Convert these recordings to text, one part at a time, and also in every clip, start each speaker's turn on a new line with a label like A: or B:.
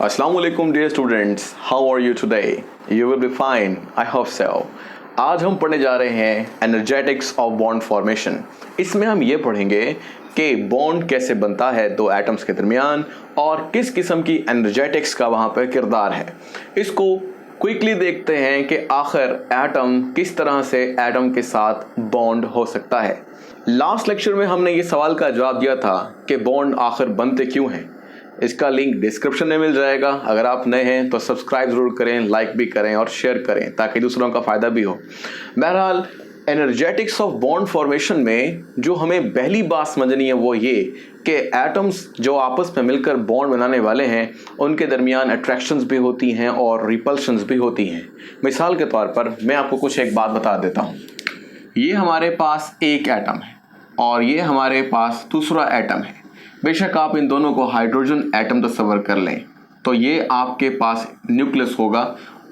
A: Assalamualaikum dear students, how are you today? You will be fine, I hope so. आज हम पढ़ने जा रहे हैं एनर्जेटिक्स ऑफ बॉन्ड फॉर्मेशन। इसमें हम ये पढ़ेंगे कि बॉन्ड कैसे बनता है दो एटम्स के दरमियान और किस किस्म की एनर्जेटिक्स का वहाँ पर किरदार है। इसको क्विकली देखते हैं कि आखिर एटम किस तरह से एटम के साथ बॉन्ड हो सकता है। लास्ट लेक्चर में हमने ये सवाल का जवाब दिया था कि बॉन्ड आखिर बनते क्यों हैं। इसका लिंक डिस्क्रिप्शन में मिल जाएगा। अगर आप नए हैं तो सब्सक्राइब ज़रूर करें, लाइक भी करें और शेयर करें ताकि दूसरों का फ़ायदा भी हो। बहरहाल एनर्जेटिक्स ऑफ बॉन्ड फॉर्मेशन में जो हमें पहली बात समझनी है वो ये कि एटम्स जो आपस में मिलकर बॉन्ड बनाने वाले हैं उनके दरमियान अट्रैक्शंस भी होती हैं और रिपल्शंस भी होती हैं। मिसाल के तौर पर मैं आपको कुछ एक बात बता देता हूँ। ये हमारे पास एक एटम है और ये हमारे पास दूसरा एटम है। बेशक आप इन दोनों को हाइड्रोजन एटम तस्वर कर लें तो ये आपके पास न्यूक्लियस होगा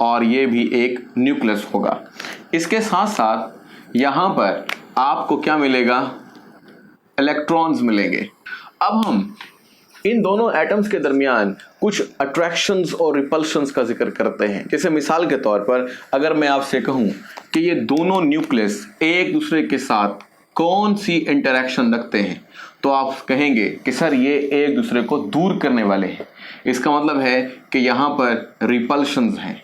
A: और ये भी एक न्यूक्लियस होगा। इसके साथ साथ यहाँ पर आपको क्या मिलेगा, इलेक्ट्रॉन्स मिलेंगे। अब हम इन दोनों एटम्स के दरमियान कुछ अट्रैक्शंस और रिपल्शंस का जिक्र करते हैं। जैसे मिसाल के तौर पर अगर मैं आपसे कहूँ कि ये दोनों न्यूक्लियस एक दूसरे के साथ कौन सी इंटरेक्शन रखते हैं तो आप कहेंगे कि सर ये एक दूसरे को दूर करने वाले हैं। इसका मतलब है कि यहाँ पर रिपल्शंस हैं।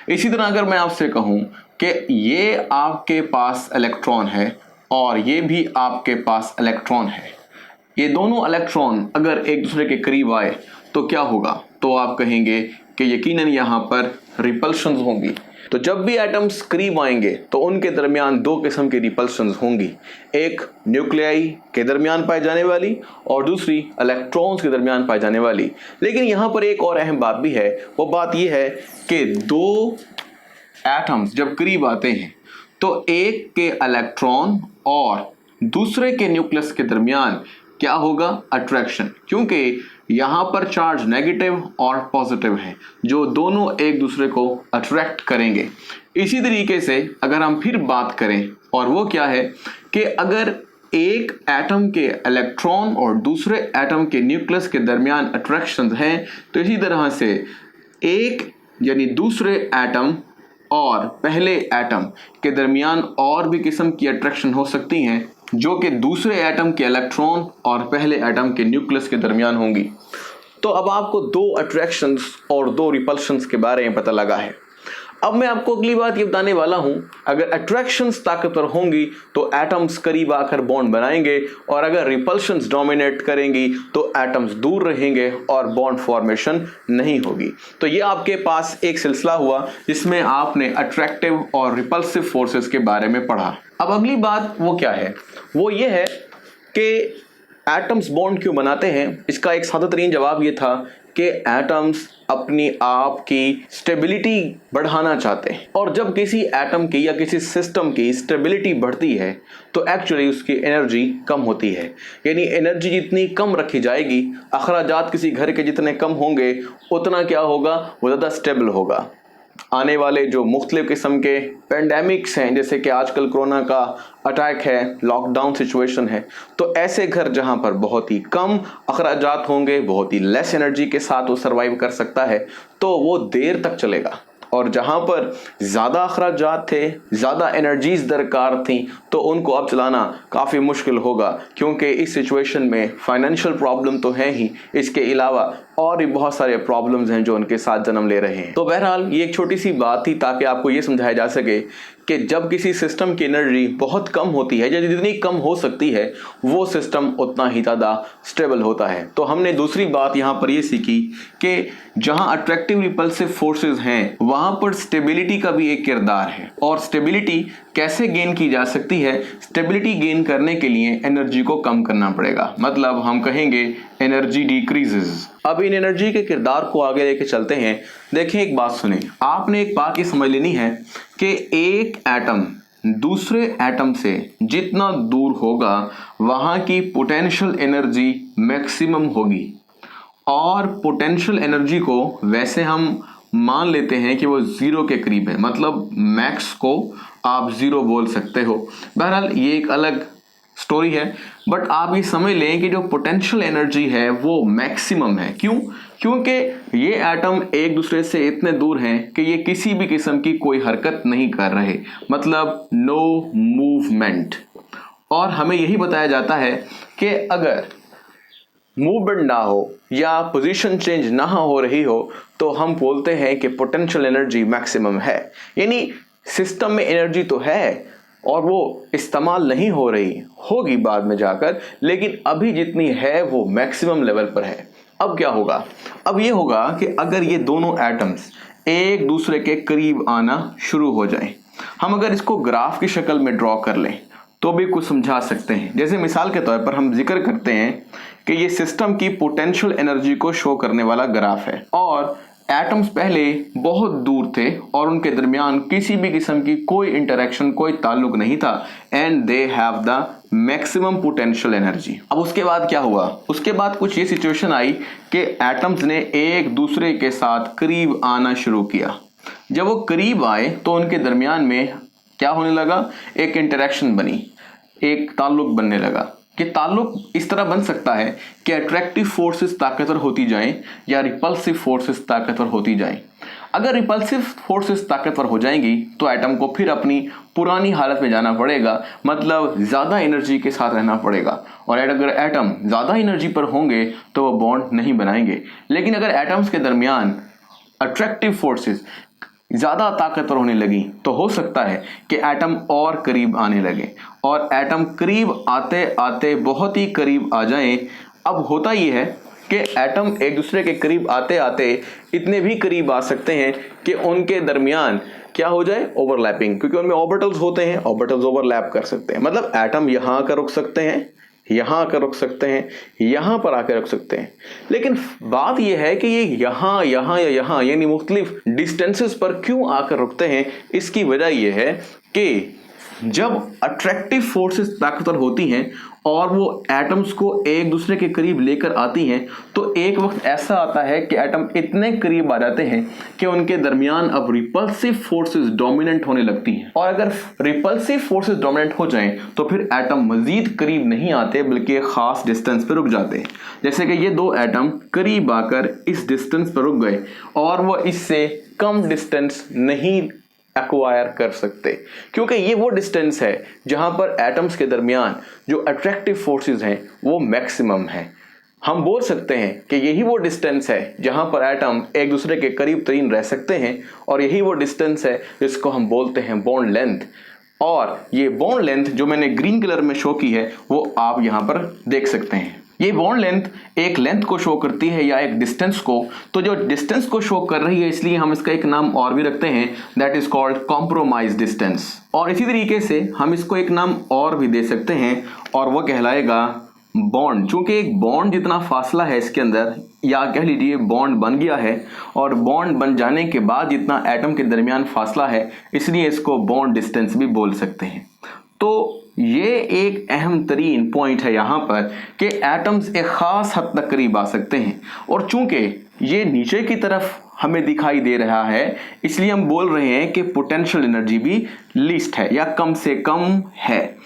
A: इसी तरह अगर मैं आपसे कहूँ कि ये आपके पास इलेक्ट्रॉन है और ये भी आपके पास इलेक्ट्रॉन है, ये दोनों इलेक्ट्रॉन अगर एक दूसरे के करीब आए तो क्या होगा, तो आप कहेंगे कि यकीनन यहाँ पर रिपल्शंस होंगी। तो जब भी एटम्स करीब आएंगे तो उनके दरमियान दो किस्म की रिपल्शंस होंगी, एक न्यूक्लियाई के दरमियान पाई जाने वाली और दूसरी इलेक्ट्रॉन्स के दरमियान पाई जाने वाली। लेकिन यहाँ पर एक और अहम बात भी है, वो बात यह है कि दो एटम्स जब करीब आते हैं तो एक के इलेक्ट्रॉन और दूसरे के न्यूक्लियस के दरमियान क्या होगा, अट्रैक्शन, क्योंकि यहाँ पर चार्ज नेगेटिव और पॉजिटिव है जो दोनों एक दूसरे को अट्रैक्ट करेंगे। इसी तरीके से अगर हम फिर बात करें और वो क्या है कि अगर एक एटम के इलेक्ट्रॉन और दूसरे एटम के न्यूक्लियस के दरमियान अट्रैक्शन हैं तो इसी तरह से एक यानी दूसरे एटम और पहले एटम के दरमियान और भी किस्म की अट्रैक्शन हो सकती हैं जो कि दूसरे एटम के इलेक्ट्रॉन और पहले एटम के न्यूक्लियस के दरमियान होंगी। तो अब आपको दो अट्रैक्शंस और दो रिपल्शंस के बारे में पता लगा है। अब मैं आपको अगली बात ये बताने वाला हूं, अगर अट्रैक्शंस ताकतवर होंगी तो एटम्स करीब आकर बॉन्ड बनाएंगे और अगर रिपल्शंस डोमिनेट करेंगी तो एटम्स दूर रहेंगे और बॉन्ड फॉर्मेशन नहीं होगी। तो ये आपके पास एक सिलसिला हुआ जिसमें आपने अट्रैक्टिव और रिपल्सिव फोर्सेस के बारे में पढ़ा। अब अगली बात वो क्या है, वो ये है कि एटम्स बॉन्ड क्यों बनाते हैं। इसका एक सादा तरीन जवाब ये था कि एटम्स अपनी आप की स्टेबिलिटी बढ़ाना चाहते हैं और जब किसी एटम की या किसी सिस्टम की स्टेबिलिटी बढ़ती है तो एक्चुअली उसकी एनर्जी कम होती है। यानी एनर्जी जितनी कम रखी जाएगी, अखराजात किसी घर के जितने कम होंगे उतना क्या होगा, वो ज़्यादा स्टेबल होगा। आने वाले जो मुख्तलिफ किस्म के पेंडेमिक्स हैं, जैसे कि आजकल कोरोना का अटैक है, लॉकडाउन सिचुएशन है, तो ऐसे घर जहां पर बहुत ही कम अखराजात होंगे, बहुत ही लेस एनर्जी के साथ वो सर्वाइव कर सकता है, तो वो देर तक चलेगा। और जहां पर ज़्यादा अखराजात थे, ज़्यादा एनर्जीज दरकार थी, तो उनको अब चलाना काफ़ी मुश्किल होगा क्योंकि इस सिचुएशन में फाइनेंशियल प्रॉब्लम तो है ही, इसके अलावा और भी बहुत सारे प्रॉब्लम्स हैं जो उनके साथ जन्म ले रहे हैं। तो बहरहाल ये एक छोटी सी बात थी ताकि आपको ये समझाया जा सके कि जब किसी सिस्टम की एनर्जी बहुत कम होती है या जितनी कम हो सकती है वो सिस्टम उतना ही ज़्यादा स्टेबल होता है। तो हमने दूसरी बात यहाँ पर ये सीखी कि जहाँ अट्रैक्टिव रिपल्सिव फोर्सेस हैं वहाँ पर स्टेबिलिटी का भी एक किरदार है। और स्टेबिलिटी कैसे गेन की जा सकती है, स्टेबिलिटी गेन करने के लिए एनर्जी को कम करना पड़ेगा, मतलब हम कहेंगे एनर्जी डिक्रीजेस। अब इन एनर्जी के किरदार को आगे लेके चलते हैं। देखें, एक बात सुने, आपने एक बात ये समझ लेनी है कि एक एटम दूसरे एटम से जितना दूर होगा वहाँ की पोटेंशियल एनर्जी मैक्सिमम होगी और पोटेंशियल एनर्जी को वैसे हम मान लेते हैं कि वो ज़ीरो के करीब है, मतलब मैक्स को आप ज़ीरो बोल सकते हो। बहरहाल ये एक अलग स्टोरी है। बट आप ये समझ लें कि जो पोटेंशियल एनर्जी है वो मैक्सिमम है। क्यों? क्योंकि ये एटम एक दूसरे से इतने दूर हैं कि ये किसी भी किस्म की कोई हरकत नहीं कर रहे, मतलब नो मूवमेंट। और हमें यही बताया जाता है कि अगर मूवमेंट ना हो या पोजीशन चेंज ना हो रही हो तो हम बोलते हैं कि पोटेंशियल एनर्जी मैक्सिमम है। यानी सिस्टम में एनर्जी तो है और वो इस्तेमाल नहीं हो रही, होगी बाद में जाकर, लेकिन अभी जितनी है वो मैक्सिमम लेवल पर है। अब क्या होगा? अब ये होगा कि अगर ये दोनों एटम्स एक दूसरे के करीब आना शुरू हो जाएं, हम अगर इसको ग्राफ की शक्ल में ड्रॉ कर लें तो भी कुछ समझा सकते हैं। जैसे मिसाल के तौर पर हम जिक्र करते हैं कि ये सिस्टम की पोटेंशियल एनर्जी को शो करने वाला ग्राफ है और एटम्स पहले बहुत दूर थे और उनके दरमियान किसी भी किस्म की कोई इंटरेक्शन, कोई ताल्लुक नहीं था, and they have the maximum potential energy. अब उसके बाद क्या हुआ? उसके बाद कुछ ये सिचुएशन आई कि एटम्स ने एक दूसरे के साथ करीब आना शुरू किया। जब वो करीब आए तो उनके दरमियान में क्या होने लगा? एक इंटरेक्शन बनी, एक ताल्लुक बनने लगा। कि ताल्लुक इस तरह बन सकता है कि अट्रैक्टिव फोर्सेस ताकतवर होती जाएं या रिपल्सिव फोर्सेस ताकतवर होती जाएं। अगर रिपल्सिव फोर्सेस ताकतवर हो जाएंगी तो एटम को फिर अपनी पुरानी हालत में जाना पड़ेगा, मतलब ज़्यादा एनर्जी के साथ रहना पड़ेगा। और अगर एटम ज़्यादा एनर्जी पर होंगे तो वो बॉन्ड नहीं बनाएंगे। लेकिन अगर एटम्स के दरमियान अट्रैक्टिव फोर्सेस ज़्यादा ताकतवर होने लगी तो हो सकता है कि एटम और करीब आने लगे, और एटम करीब आते आते बहुत ही करीब आ जाएं। अब होता ये है कि एटम एक दूसरे के करीब आते आते इतने भी करीब आ सकते हैं कि उनके दरमियान क्या हो जाए? ओवरलैपिंग, क्योंकि उनमें ऑर्बिटल्स होते हैं, ऑर्बिटल्स ओवरलैप कर सकते हैं। मतलब एटम यहाँ आकर रुक सकते हैं, यहाँ आकर रुक सकते हैं, यहाँ पर आकर रुक सकते हैं। लेकिन बात यह है कि ये यहाँ, यहाँ या यहाँ यानी मुख्तलिफ डिस्टेंसेस पर क्यों आकर रुकते हैं? इसकी वजह यह है कि जब अट्रैक्टिव फोर्सेस ताकतवर होती हैं और वो एटम्स को एक दूसरे के करीब लेकर आती हैं तो एक वक्त ऐसा आता है कि एटम इतने करीब आ जाते हैं कि उनके दरमियान अब रिपल्सिव फोर्सेस डोमिनेंट होने लगती हैं। और अगर रिपल्सिव फोर्सेस डोमिनेंट हो जाएं तो फिर एटम मजीद करीब नहीं आते बल्कि एक खास डिस्टेंस पर रुक जाते हैं। जैसे कि ये दो एटम करीब आकर इस डिस्टेंस पर रुक गए और वो इससे कम डिस्टेंस नहीं एक्वायर कर सकते, क्योंकि ये वो डिस्टेंस है जहां पर एटम्स के दरमियान जो अट्रैक्टिव फोर्सेस हैं वो मैक्सिमम है। हम बोल सकते हैं कि यही वो डिस्टेंस है जहां पर एटम एक दूसरे के करीब तरीन रह सकते हैं, और यही वो डिस्टेंस है जिसको हम बोलते हैं बॉन्ड लेंथ। और ये बॉन्ड लेंथ जो मैंने ग्रीन कलर में शो की है वो आप यहां पर देख सकते हैं। ये बॉन्ड लेंथ एक लेंथ को शो करती है या एक डिस्टेंस को। तो जो डिस्टेंस को शो कर रही है इसलिए हम इसका एक नाम और भी रखते हैं, that is called compromise distance. और इसी तरीके से हम इसको एक नाम और भी दे सकते हैं और वह कहलाएगा बॉन्ड। चूंकि एक बॉन्ड जितना फासला है इसके अंदर, या कह लीजिए बॉन्ड बन गया है, और बॉन्ड बन जाने के बाद जितना एटम के दरमियान फासला है, इसलिए इसको बॉन्ड डिस्टेंस भी बोल सकते हैं। तो ये एक अहम तरीन पॉइंट है यहाँ पर कि एटम्स एक ख़ास हद तक करीब आ सकते हैं, और चूंकि ये नीचे की तरफ हमें दिखाई दे रहा है इसलिए हम बोल रहे हैं कि पोटेंशियल एनर्जी भी लीस्ट है या कम से कम है।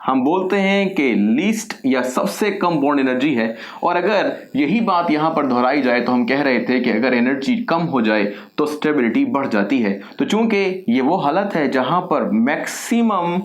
A: हम बोलते हैं कि लीस्ट या सबसे कम बॉन्ड एनर्जी है। और अगर यही बात यहाँ पर दोहराई जाए तो हम कह रहे थे कि अगर एनर्जी कम हो जाए तो स्टेबिलिटी बढ़ जाती है। तो चूंकि ये वो हालत है जहाँ पर मैक्सिमम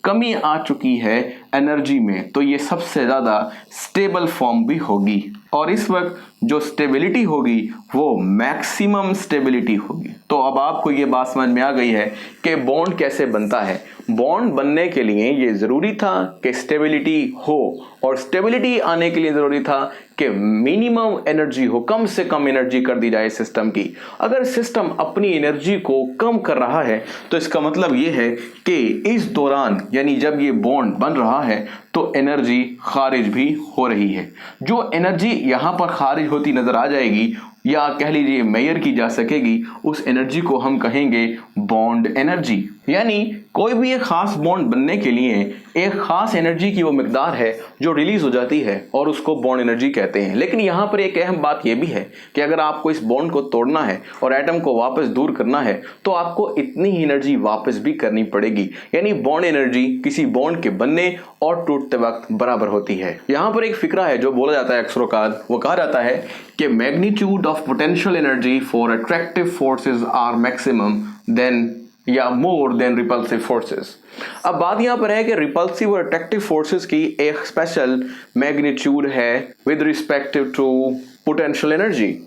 A: कमी आ चुकी है एनर्जी में, तो ये सबसे ज़्यादा स्टेबल फॉर्म भी होगी, और इस वक्त जो स्टेबिलिटी होगी वो मैक्सिमम स्टेबिलिटी होगी। तो अब आपको ये बात समझ में आ गई है कि बॉन्ड कैसे बनता है। बॉन्ड बनने के लिए ये ज़रूरी था कि स्टेबिलिटी हो, और स्टेबिलिटी आने के लिए ज़रूरी था कि मिनिमम एनर्जी हो, कम से कम एनर्जी कर दी जाए सिस्टम की। अगर सिस्टम अपनी एनर्जी को कम कर रहा है तो इसका मतलब ये है कि इस दौरान यानी जब ये बॉन्ड बन रहा है तो एनर्जी खारिज भी हो रही है। जो एनर्जी यहाँ पर खारिज होती नज़र आ जाएगी या कह लीजिए मेजर की जा सकेगी, उस एनर्जी को हम कहेंगे बॉन्ड एनर्जी। यानी कोई भी एक खास बॉन्ड बनने के लिए एक खास एनर्जी की वो मिकदार है जो रिलीज हो जाती है और उसको बॉन्ड एनर्जी कहते हैं। लेकिन यहाँ पर एक अहम बात यह भी है कि अगर आपको इस बॉन्ड को तोड़ना है और एटम को वापस दूर करना है तो आपको इतनी ही एनर्जी वापस भी करनी पड़ेगी। यानी बॉन्ड एनर्जी किसी बॉन्ड के बनने और टूटते वक्त बराबर होती है। यहाँ पर एक फिक्रा है जो बोला जाता है अक्सर औकात, वो कहा जाता है कि magnitude of potential energy for attractive forces are maximum then या मोर देन रिपल्सिव फोर्सेस। अब बात यहां पर है कि रिपल्सिव और अट्रैक्टिव फोर्सेस की एक स्पेशल मैग्नीट्यूड है with respective to potential energy.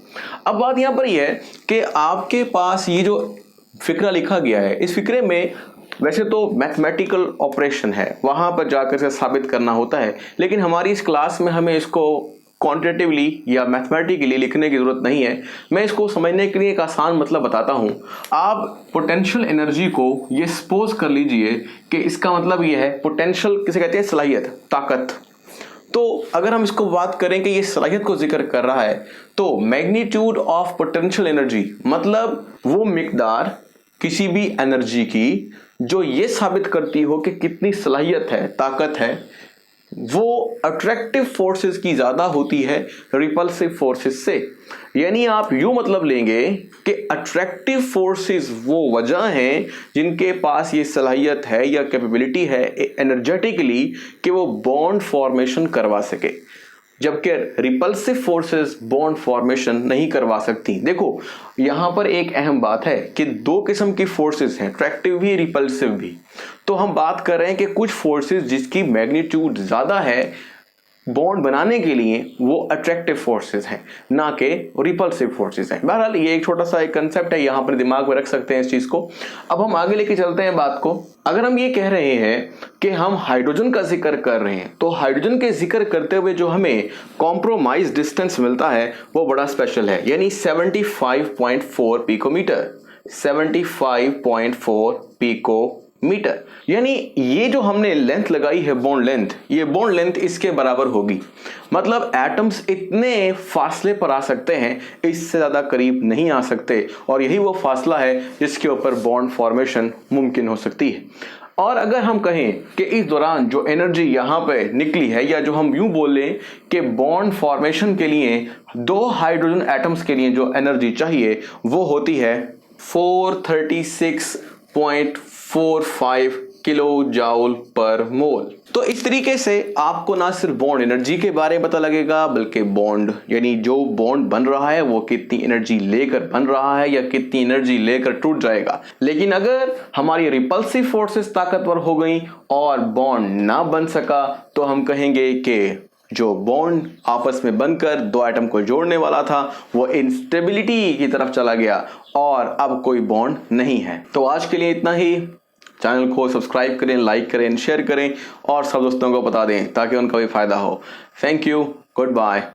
A: अब बात यहां पर यह है कि आपके पास ये जो फिक्रा लिखा गया है, इस फिक्रे में वैसे तो मैथमेटिकल ऑपरेशन है, वहां पर जाकर से साबित करना होता है, लेकिन हमारी इस क्लास में हमें इसको क्वांटिटेटिवली या मैथमेटिकली लिखने की जरूरत नहीं है। मैं इसको समझने के लिए एक आसान मतलब बताता हूं। आप पोटेंशियल एनर्जी को ये सपोज कर लीजिए कि इसका मतलब ये है, पोटेंशियल किसे कहते हैं, सलाहियत, ताकत। तो अगर हम इसको बात करें कि ये सलाहियत को जिक्र कर रहा है तो मैग्नीट्यूड ऑफ पोटेंशियल एनर्जी मतलब वो मिकदार किसी भी एनर्जी की जो ये साबित करती हो कि कितनी सलाहियत है, ताकत है, वो अट्रैक्टिव फोर्सेस की ज्यादा होती है रिपल्सिव फोर्सेस से। यानी आप यूं मतलब लेंगे कि अट्रैक्टिव फोर्सेस वो वजह हैं जिनके पास ये सलाहियत है या कैपेबिलिटी है एनर्जेटिकली कि वो बॉन्ड फॉर्मेशन करवा सके, जबकि रिपल्सिव फोर्सेस बॉन्ड फॉर्मेशन नहीं करवा सकती। देखो यहां पर एक अहम बात है कि दो किस्म की फोर्सेस हैं, अट्रैक्टिव भी रिपल्सिव भी। तो हम बात कर रहे हैं कि कुछ फोर्सेस जिसकी मैग्नीट्यूड ज्यादा है बॉन्ड बनाने के लिए वो अट्रैक्टिव फोर्सेस हैं, ना कि रिपल्सिव फोर्सेस हैं। बहरहाल ये एक छोटा सा एक कंसेप्ट है, यहां पर दिमाग में रख सकते हैं इस चीज को। अब हम आगे लेके चलते हैं बात को। अगर हम ये कह रहे हैं कि हम हाइड्रोजन का जिक्र कर रहे हैं तो हाइड्रोजन के जिक्र करते हुए जो हमें कॉम्प्रोमाइज डिस्टेंस मिलता है वो बड़ा स्पेशल है, यानी 75.4 पिकोमीटर, 75.4 पिकोमीटर। यानी ये जो हमने लेंथ लगाई है बॉन्ड लेंथ, ये बॉन्ड लेंथ इसके बराबर होगी। मतलब एटम्स इतने फासले पर आ सकते हैं, इससे ज्यादा करीब नहीं आ सकते, और यही वो फासला है जिसके ऊपर बॉन्ड फॉर्मेशन मुमकिन हो सकती है। और अगर हम कहें कि इस दौरान जो एनर्जी यहां पे निकली है, या जो हम यूं बोलें कि बॉन्ड फॉर्मेशन के लिए दो हाइड्रोजन एटम्स के लिए जो एनर्जी चाहिए वो होती है 436.45 किलो जाउल पर मोल। तो इस तरीके से आपको ना सिर्फ बॉन्ड एनर्जी के बारे में पता लगेगा, बल्कि बॉन्ड यानी जो बॉन्ड बन रहा है वो कितनी एनर्जी लेकर बन रहा है या कितनी एनर्जी लेकर टूट जाएगा। लेकिन अगर हमारी रिपल्सिव फोर्सेस ताकतवर हो गई और बॉन्ड ना बन सका तो हम कहेंगे कि जो बॉन्ड आपस में बनकर दो एटम को जोड़ने वाला था वो इंस्टेबिलिटी की तरफ चला गया और अब कोई बॉन्ड नहीं है। तो आज के लिए इतना ही। चैनल को सब्सक्राइब करें, लाइक करें, शेयर करें और सब दोस्तों को बता दें ताकि उनका भी फायदा हो। Thank you, good bye.